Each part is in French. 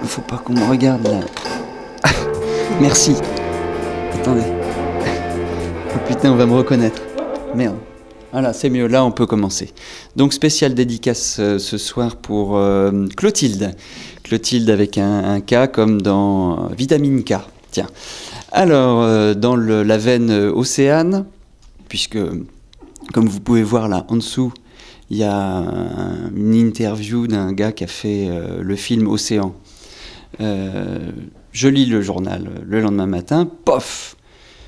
faut pas qu'on me regarde là. Merci. Attendez. Oh putain, on va me reconnaître. Merde. Voilà, c'est mieux, là on peut commencer. Donc spéciale dédicace ce soir pour Clotilde. Clotilde avec un K comme dans Vitamine K. Tiens. Alors, dans la veine Océane, puisque comme vous pouvez voir là en dessous, il y a une interview d'un gars qui a fait le film Océan. Je lis le journal le lendemain matin, pof!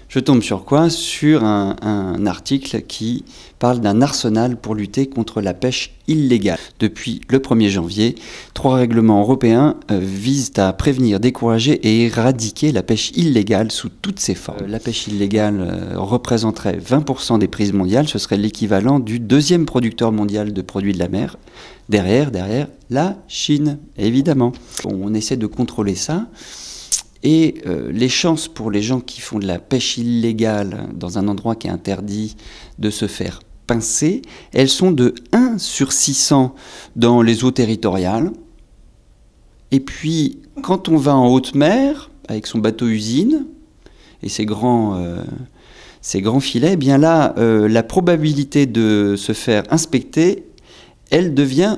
Je tombe sur quoi? Sur un article qui parle d'un arsenal pour lutter contre la pêche illégale. Depuis le 1er janvier, 3 règlements européens visent à prévenir, décourager et éradiquer la pêche illégale sous toutes ses formes. La pêche illégale représenterait 20% des prises mondiales, ce serait l'équivalent du 2e producteur mondial de produits de la mer. Derrière, la Chine, évidemment. On essaie de contrôler ça. Et les chances pour les gens qui font de la pêche illégale dans un endroit qui est interdit de se faire pincer, elles sont de 1 sur 600 dans les eaux territoriales. Et puis, quand on va en haute mer, avec son bateau-usine et ses grands filets, eh bien là, la probabilité de se faire inspecter, elle devient,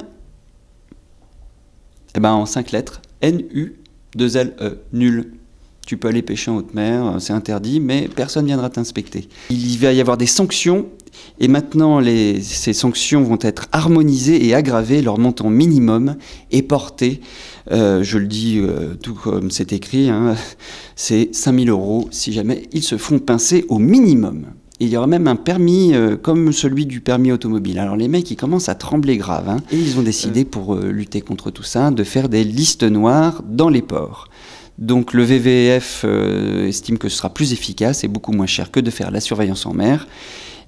en 5 lettres, NU. 2LE, nul. Tu peux aller pêcher en haute mer, c'est interdit, mais personne ne viendra t'inspecter. Il va y avoir des sanctions, et maintenant ces sanctions vont être harmonisées et aggravées, leur montant minimum est porté, je le dis tout comme c'est écrit, hein, c'est 5 000 € si jamais ils se font pincer au minimum. Il y aura même un permis comme celui du permis automobile. Alors les mecs, ils commencent à trembler grave. Hein, et ils ont décidé, pour lutter contre tout ça, de faire des listes noires dans les ports. Donc le WWF estime que ce sera plus efficace et beaucoup moins cher que de faire la surveillance en mer.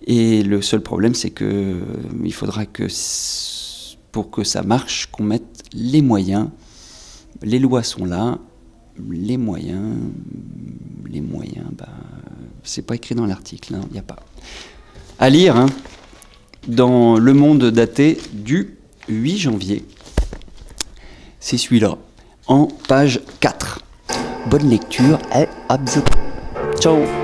Et le seul problème, c'est que il faudra que, pour que ça marche, qu'on mette les moyens. Les lois sont là. Les moyens, c'est pas écrit dans l'article, il n'y a pas. À lire, hein, dans Le Monde daté du 8 janvier. C'est celui-là, en page 4. Bonne lecture et à bientôt. Ciao.